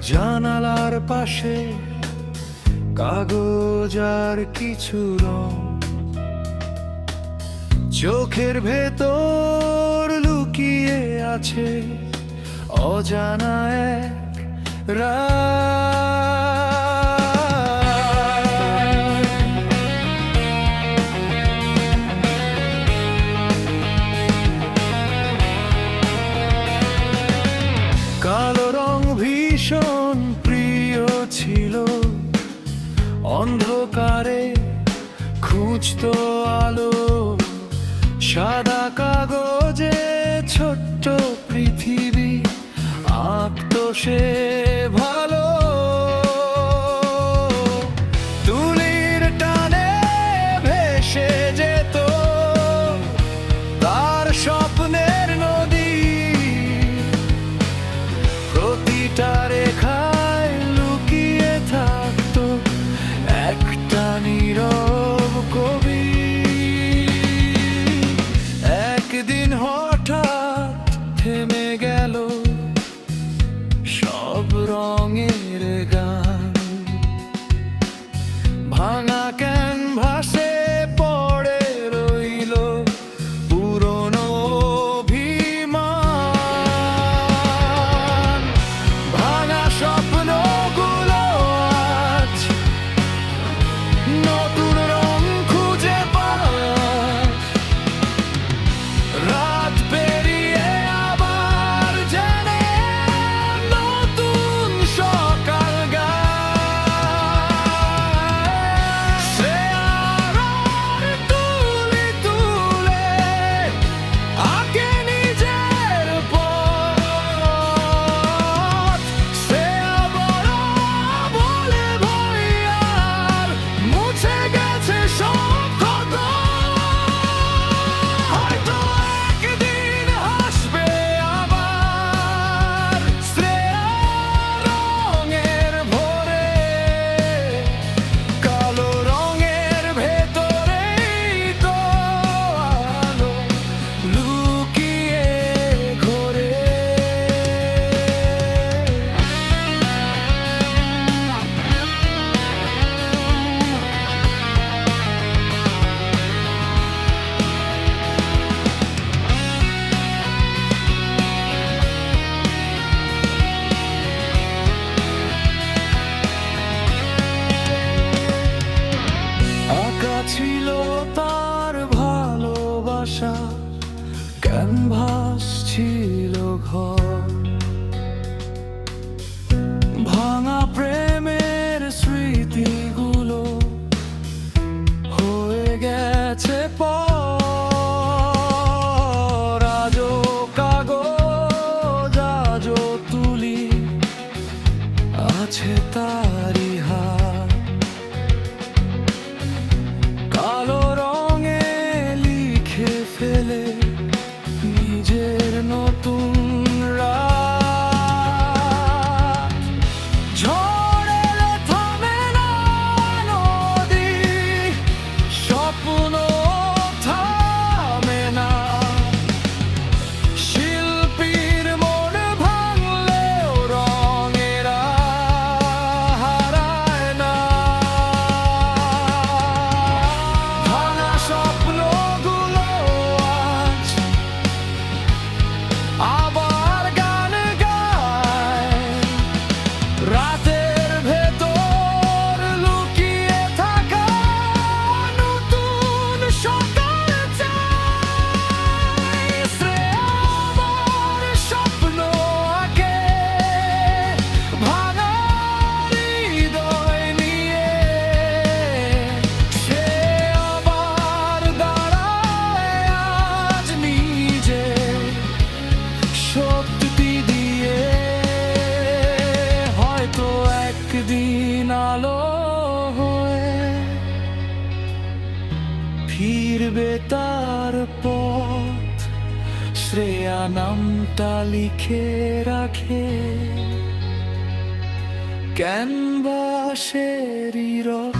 জানালার পাশে কাগজ আর কিছু রং, চোখের ভেতর লুকিয়ে আছে অজানা এক রাত। কালো রং ভীষণ প্রিয় ছিল, অন্ধকারে খুঁজতো আলো, সাদা কাগজে ছোট্ট পৃথিবী আঁকতো সে ভালো। তুলির টানে ভেসে যেত তার স্বপ্নের নদী, প্রতিটা রেখায় লুকিয়ে থাকতো একটা নীরব কবি। একদিন হঠাৎ থেমে গেল সব রঙের গান, ভাঙা ক্যানভাসে পড়ে রইল পুরনো অভিমান। ভাঙা স্বপ্নগুলো আজ নতুন রং খুঁজে পায়, রাত পেরিয়ে আবার যেন নতুন সকাল গায়। সে আর তুলি তুলে আঁকে নিজের পথ, সে আবার বলে ভয় আর মুছে গেছে সব ক্ষত। হয়তো একদিন হাসবে আবার শ্রেয়া রঙের ভরে, কালো রঙের ভেতরেই তো আলো লুকিয়ে ঘোরে। আঁকা ছিল তার ভালোবাসা, ক্যানভাস ছিল ঘর, ভাঙা প্রেমের স্মৃতিগুলো হয়ে গেছে পর। আজও কাগজ, আজও তুলি, আছে তারই হাত, কালো রঙে লিখে ফেলে নিজের নতুন রাত। ঝড় এলে থামে না নদী, স্বপ্ন থামে না, শিল্পীর মন ভাঙলেও রঙেরা হারায় না। ভাঙা স্বপ্নগুলো আজ আবার গান গায়, রাতের ভেতর লুকিয়ে থাকা নতুন সকাল চায়। শ্রেয়া আবার স্বপ্ন আঁকে ভাঙা হৃদয় নিয়ে, সে আবার দাঁড়ায় আজ নিজে শক্তি দিয়ে। হয়তো একদিন আলো হয়ে ফিরবে তার পথ, শ্রেয়া নামটা লিখে রাখে ক্যানভাসেরই রক্ত।